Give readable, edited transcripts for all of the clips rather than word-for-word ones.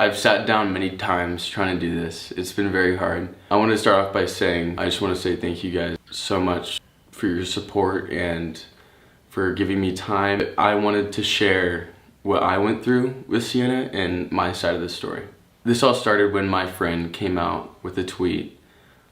I've sat down many times trying to do this. It's been very hard. I want to start off by saying, I just want to say thank you guys so much for your support and for giving me time. I wanted to share what I went through with Sienna and my side of the story. This all started when my friend came out with a tweet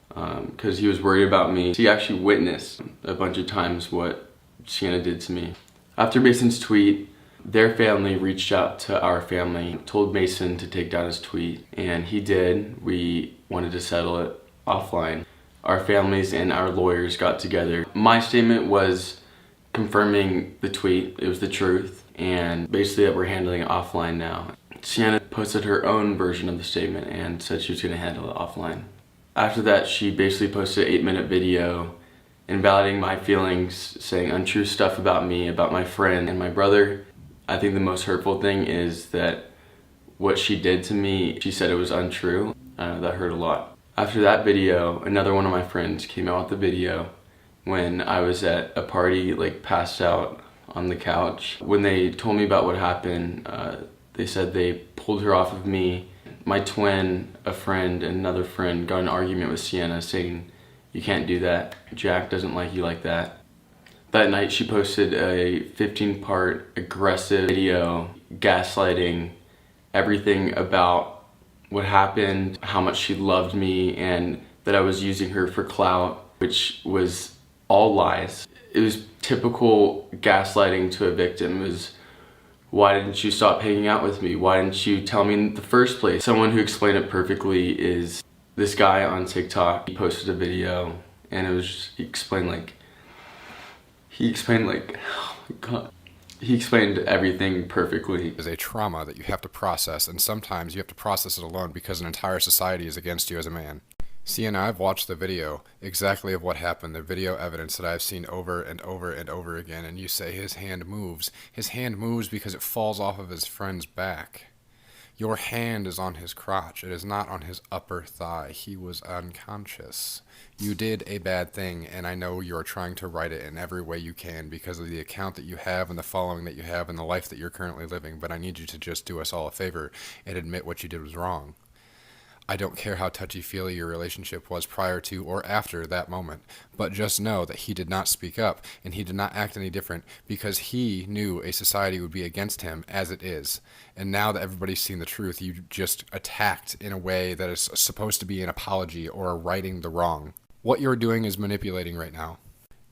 because he was worried about me. He actually witnessed a bunch of times what Sienna did to me. After Mason's tweet, their family reached out to our family, told Mason to take down his tweet, and he did. We wanted to settle it offline. Our families and our lawyers got together. My statement was confirming the tweet. It was the truth, and basically that we're handling it offline now. Sienna posted her own version of the statement and said she was going to handle it offline. After that, she basically posted an 8-minute video invalidating my feelings, saying untrue stuff about me, about my friend and my brother. I think the most hurtful thing is that what she did to me, she said it was untrue. That hurt a lot. After that video, another one of my friends came out with the video when I was at a party, like passed out on the couch. When they told me about what happened, they said they pulled her off of me. My twin, a friend, and another friend got in an argument with Sienna saying, "You can't do that. Jack doesn't like you like that." That night she posted a 15-part aggressive video gaslighting everything about what happened, how much she loved me, and that I was using her for clout, which was all lies. It was typical gaslighting to a victim. It was, why didn't you stop hanging out with me? Why didn't you tell me in the first place? Someone who explained it perfectly is this guy on TikTok. He posted a video and it was just, he explained oh my god. He explained everything perfectly. Is a trauma that you have to process, and sometimes you have to process it alone because an entire society is against you as a man. Sienna, I've watched the video exactly of what happened, the video evidence that I've seen over and over and over again, and you say his hand moves. His hand moves because it falls off of his friend's back. Your hand is on his crotch. It is not on his upper thigh. He was unconscious. You did a bad thing, and I know you're trying to right it in every way you can because of the account that you have and the following that you have and the life that you're currently living, but I need you to just do us all a favor and admit what you did was wrong. I don't care how touchy-feely your relationship was prior to or after that moment, but just know that he did not speak up and he did not act any different because he knew a society would be against him as it is. And now that everybody's seen the truth, you just attacked in a way that is supposed to be an apology or a righting the wrong. What you're doing is manipulating right now.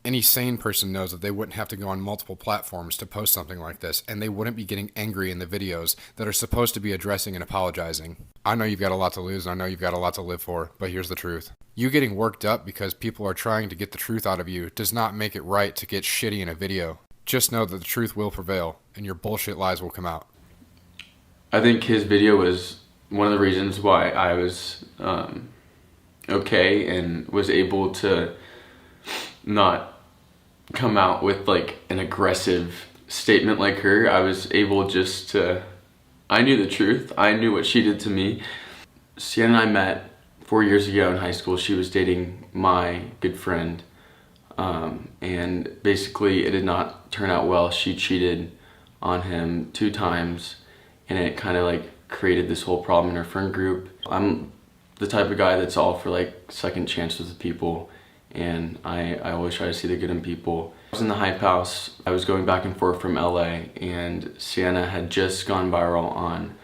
Any sane person knows that they wouldn't have to go on multiple platforms to post something like this, and they wouldn't be getting angry in the videos that are supposed to be addressing and apologizing. I know you've got a lot to lose, and I know you've got a lot to live for, but here's the truth. You getting worked up because people are trying to get the truth out of you does not make it right to get shitty in a video. Just know that the truth will prevail, and your bullshit lies will come out. I think his video was one of the reasons why I was okay and was able to not come out with like an aggressive statement like her. I was able just to, I knew the truth. I knew what she did to me. Sienna and I met 4 years ago in high school. She was dating my good friend. And basically it did not turn out well. She cheated on him 2 times and it kind of like created this whole problem in her friend group. I'm the type of guy that's all for like second chances with people. And I always try to see the good in people. I was in the Hype House. I was going back and forth from LA, and Sienna had just gone viral on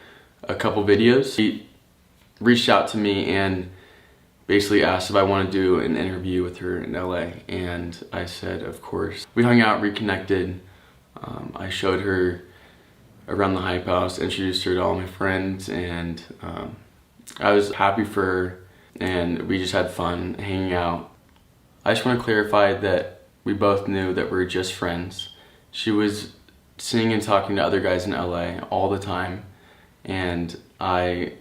a couple videos. She reached out to me and basically asked if I want to do an interview with her in LA, and I said of course. We hung out, reconnected. I showed her around the Hype House, introduced her to all my friends, and I was happy for her, and we just had fun hanging out. I just want to clarify that we both knew that we're just friends. She was seeing and talking to other guys in LA all the time, and I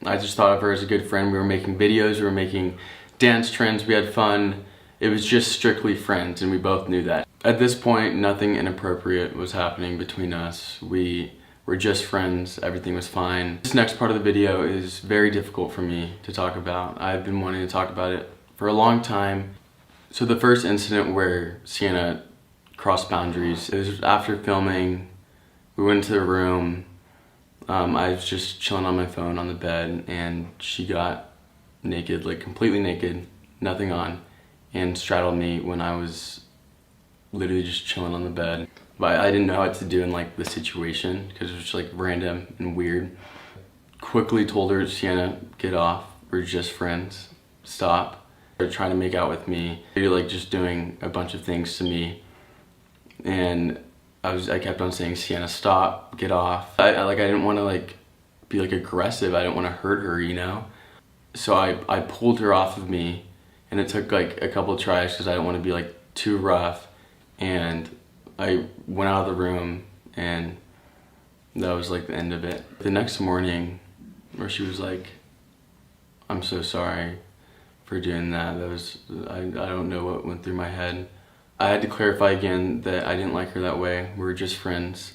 just thought of her as a good friend. We were making videos, we were making dance trends, we had fun. It was just strictly friends, and we both knew that. At this point, nothing inappropriate was happening between us. We were just friends, everything was fine. This next part of the video is very difficult for me to talk about. I've been wanting to talk about it for a long time. So the first incident where Sienna crossed boundaries, it was after filming. We went into the room. I was just chilling on my phone on the bed, and she got naked, like completely naked, nothing on, and straddled me when I was literally just chilling on the bed. But I didn't know what to do in like the situation because it was just like random and weird. Quickly told her, Sienna, get off, we're just friends, stop. They're trying to make out with me. They're like just doing a bunch of things to me, and I kept on saying, Sienna, stop, get off. I didn't want to like be like aggressive. I didn't want to hurt her, you know? So I pulled her off of me, and it took like a couple of tries because I didn't want to be like too rough. And I went out of the room, and that was like the end of it. The next morning, where she was like, I'm so sorry for doing that. That was, I don't know what went through my head. I had to clarify again that I didn't like her that way. We were just friends.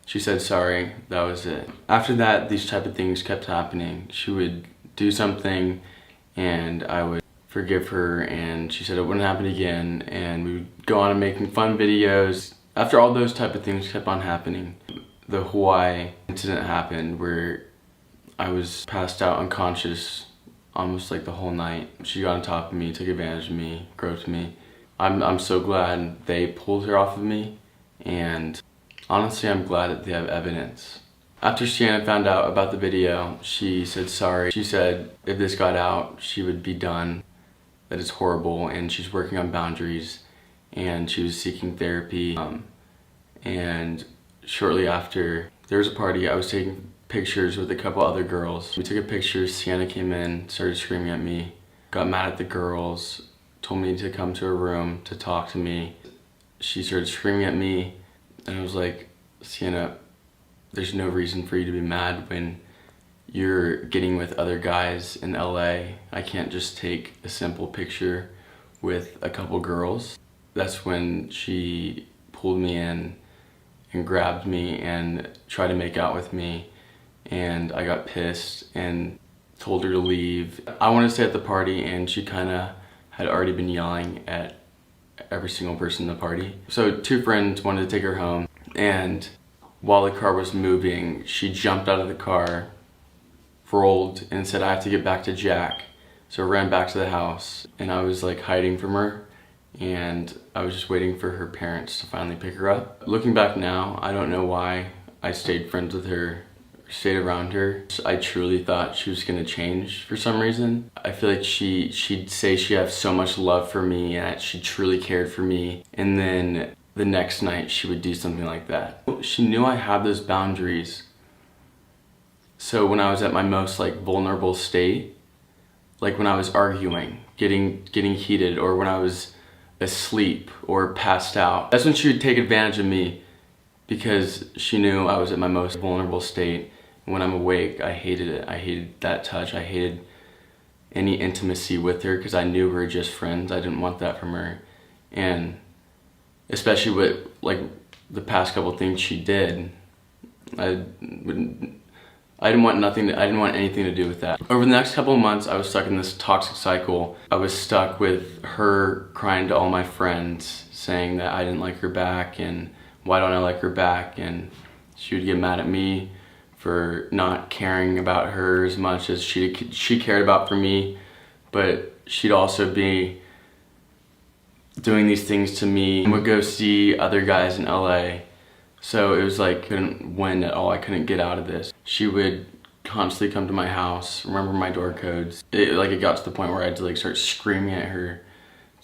She said sorry, that was it. After that, these type of things kept happening. She would do something and I would forgive her, and she said it wouldn't happen again, and we would go on and making fun videos. After all those type of things kept on happening, the Hawaii incident happened where I was passed out unconscious almost like the whole night. She got on top of me, took advantage of me, groped me. I'm so glad they pulled her off of me, and honestly I'm glad that they have evidence. After Sienna found out about the video, she said sorry. She said if this got out, she would be done, that it's horrible, and she's working on boundaries, and she was seeking therapy. And shortly after, there was a party. I was taking pictures with a couple other girls. We took a picture, Sienna came in, started screaming at me, got mad at the girls, told me to come to her room to talk to me. She started screaming at me, and I was like, Sienna, there's no reason for you to be mad when you're getting with other guys in LA. I can't just take a simple picture with a couple girls. That's when she pulled me in and grabbed me and tried to make out with me, and I got pissed and told her to leave. I wanted to stay at the party, and she kind of had already been yelling at every single person in the party. So two friends wanted to take her home, and while the car was moving, she jumped out of the car, rolled, and said, I have to get back to Jack. So I ran back to the house, and I was like hiding from her, and I was just waiting for her parents to finally pick her up. Looking back now, I don't know why I stayed friends with her, stayed around her. I truly thought she was gonna change for some reason. I feel like she'd say she had so much love for me and that she truly cared for me, and then the next night she would do something like that. She knew I had those boundaries. So when I was at my most like vulnerable state, like when I was arguing, getting heated, or when I was asleep or passed out, that's when she would take advantage of me, because she knew I was at my most vulnerable state. When I'm awake, I hated it. I hated that touch. I hated any intimacy with her because I knew we were just friends. I didn't want that from her. And especially with like the past couple things she did, I didn't want anything to do with that. Over the next couple of months, I was stuck in this toxic cycle. I was stuck with her crying to all my friends, saying that I didn't like her back, and why don't I like her back? And she would get mad at me for not caring about her as much as she cared about for me, but she'd also be doing these things to me. I would go see other guys in LA, so it was like, couldn't win at all. I couldn't get out of this. She would constantly come to my house, remember my door codes. It got to the point where I had to like start screaming at her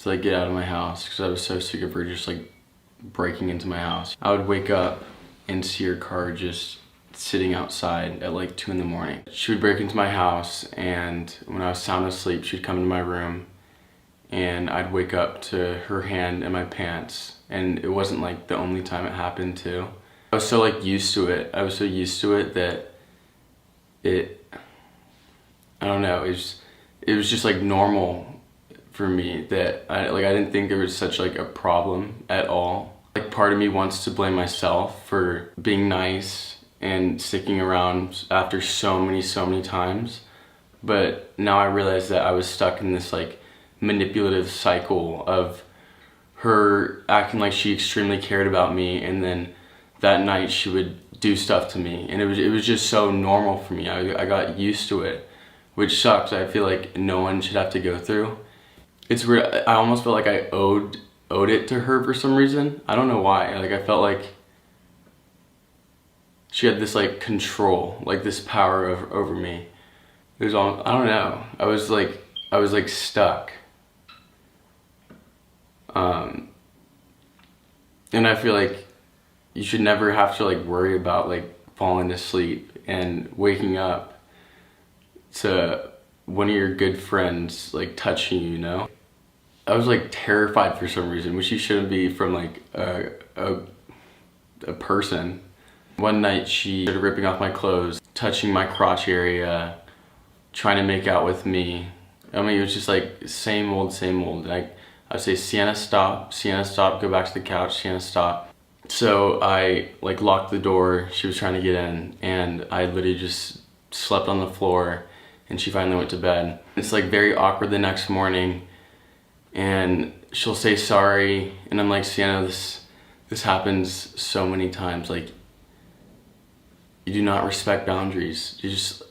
to like get out of my house, because I was so sick of her just like breaking into my house. I would wake up and see her car just sitting outside at like 2 in the morning. She would break into my house, and when I was sound asleep, she'd come into my room, and I'd wake up to her hand in my pants. And it wasn't like the only time it happened too. I was so like used to it. I was so used to it that I don't know, it was just like normal for me, that I didn't think there was such like a problem at all. Like part of me wants to blame myself for being nice and sticking around after so many times. But now I realize that I was stuck in this like manipulative cycle of her acting like she extremely cared about me, and then that night she would do stuff to me, and it was just so normal for me. I got used to it, which sucks. I feel like no one should have to go through. It's weird. I almost felt like I owed it to her for some reason. I don't know why. Like, I felt like she had this like control, like this power over me. It was all, I don't know. I was like stuck. And I feel like you should never have to like worry about like falling asleep and waking up to one of your good friends like touching you, you know? I was like terrified for some reason, which you shouldn't be from like a person. One night she started ripping off my clothes, touching my crotch area, trying to make out with me. I mean, it was just like same old, same old. Like, I'd say, Sienna, stop, go back to the couch, Sienna, stop. So I like locked the door, she was trying to get in, and I literally just slept on the floor, and she finally went to bed. It's like very awkward the next morning, and she'll say sorry, and I'm like, Sienna, this happens so many times. Like, you do not respect boundaries. You just,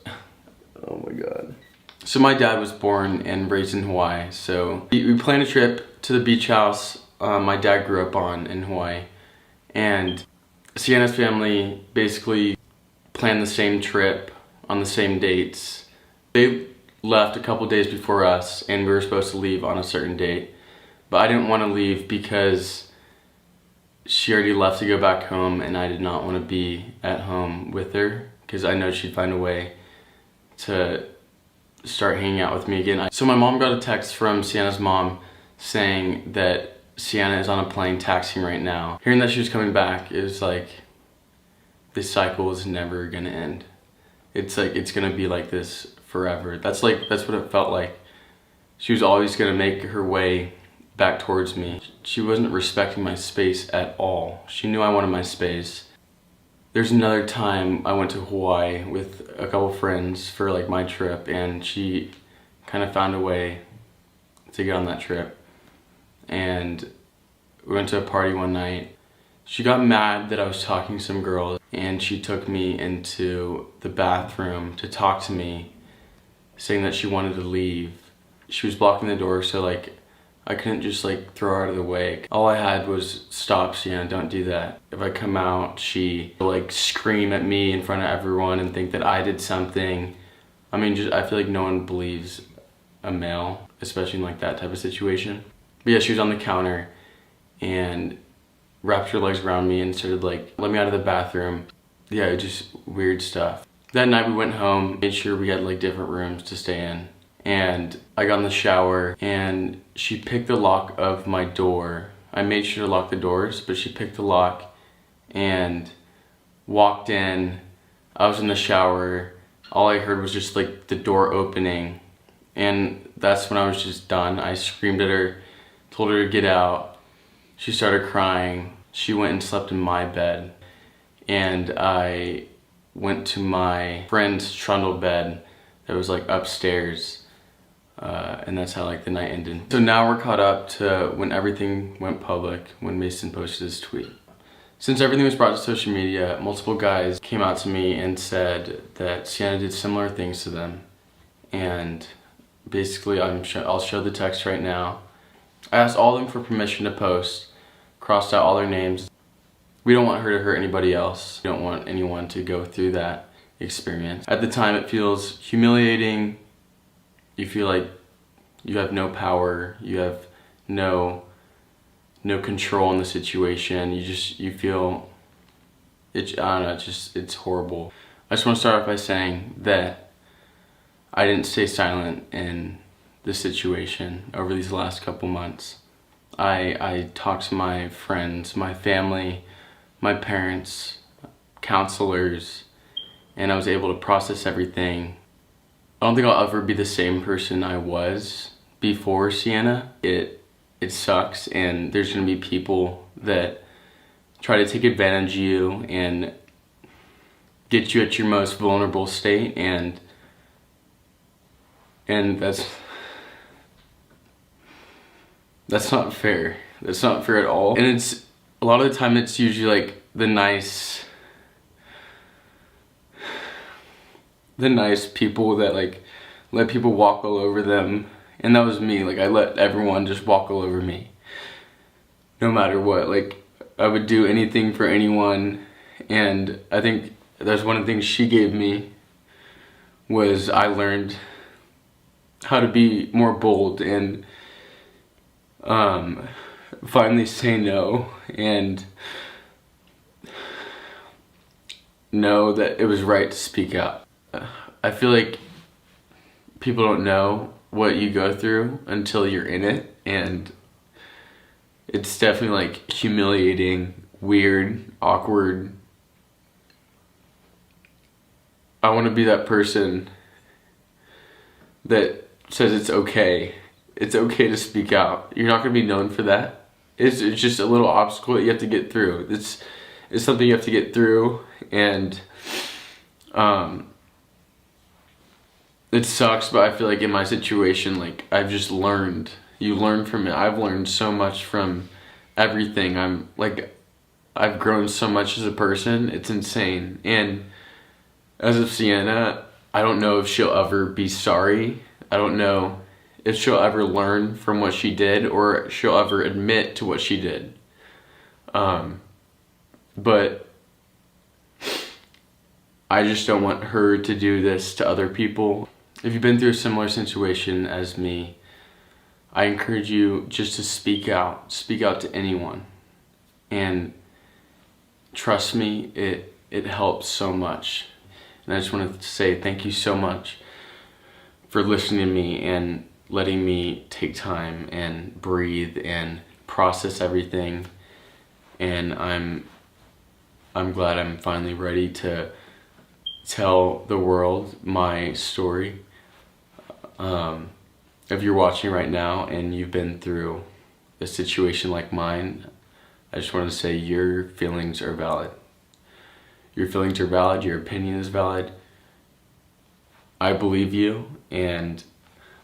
oh my God. So my dad was born and raised in Hawaii, so we planned a trip to the beach house my dad grew up on in Hawaii, and Sienna's family basically planned the same trip on the same dates. They left a couple days before us, and we were supposed to leave on a certain date, but I didn't want to leave because she already left to go back home, and I did not want to be at home with her because I know she'd find a way to start hanging out with me again. So my mom got a text from Sienna's mom saying that Sienna is on a plane taxiing right now. Hearing that she was coming back, it was like, this cycle is never gonna end. It's like, it's gonna be like this forever. That's what it felt like. She was always gonna make her way back towards me. She wasn't respecting my space at all. She knew I wanted my space. There's another time I went to Hawaii with a couple friends for like my trip, and she kind of found a way to get on that trip. And we went to a party one night. She got mad that I was talking to some girls, and she took me into the bathroom to talk to me, saying that she wanted to leave. She was blocking the door, so like I couldn't just like throw her out of the way. All I had was, stop, Sienna, don't do that. If I come out, she will like scream at me in front of everyone and think that I did something. I mean, I feel like no one believes a male, especially in like that type of situation. But yeah, she was on the counter and wrapped her legs around me and started like, let me out of the bathroom. Yeah, just weird stuff. That night we went home, made sure we had like different rooms to stay in. And I got in the shower, and she picked the lock of my door. I made sure to lock the doors, but she picked the lock and walked in. I was in the shower. All I heard was just like the door opening. And that's when I was just done. I screamed at her, told her to get out. She started crying. She went and slept in my bed. And I went to my friend's trundle bed that was like upstairs. And that's how like the night ended. So now we're caught up to when everything went public, when Mason posted his tweet. Since everything was brought to social media, multiple guys came out to me and said that Sienna did similar things to them. And basically I'll show the text right now. I asked all of them for permission to post, crossed out all their names. We don't want her to hurt anybody else. We don't want anyone to go through that experience. At the time it feels humiliating. You feel like you have no power, you have no control in the situation. You feel, I don't know, it's horrible. I just want to start off by saying that I didn't stay silent in this situation over these last couple months. I talked to my friends, my family, my parents, counselors, and I was able to process everything. I don't think I'll ever be the same person I was before Sienna. It sucks, and there's gonna be people that try to take advantage of you and get you at your most vulnerable state, and that's not fair. That's not fair at all. And a lot of the time it's usually like the nice people that like let people walk all over them. And that was me. Like, I let everyone just walk all over me, no matter what. Like, I would do anything for anyone. And I think that's one of the things she gave me, was I learned how to be more bold and finally say no, and know that it was right to speak out. I feel like people don't know what you go through until you're in it, and it's definitely like humiliating, weird, awkward. I want to be that person that says it's okay. It's okay to speak out. You're not going to be known for that. It's just a little obstacle that you have to get through. It's something you have to get through, and it sucks, but I feel like in my situation, like, I've just learned. You learn from it. I've learned so much from everything. I've grown so much as a person. It's insane. And as of Sienna, I don't know if she'll ever be sorry. I don't know if she'll ever learn from what she did, or she'll ever admit to what she did. But I just don't want her to do this to other people. If you've been through a similar situation as me, I encourage you just to speak out to anyone. And trust me, it helps so much. And I just want to say thank you so much for listening to me and letting me take time and breathe and process everything. And I'm glad I'm finally ready to tell the world my story. If you're watching right now and you've been through a situation like mine, I just want to say your feelings are valid. Your feelings are valid, your opinion is valid. I believe you, and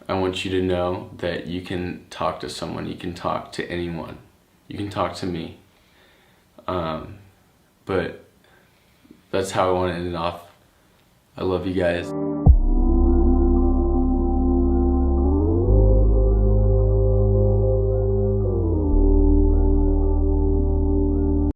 I want you to know that you can talk to someone, you can talk to anyone, you can talk to me. But that's how I want to end it off. I love you guys.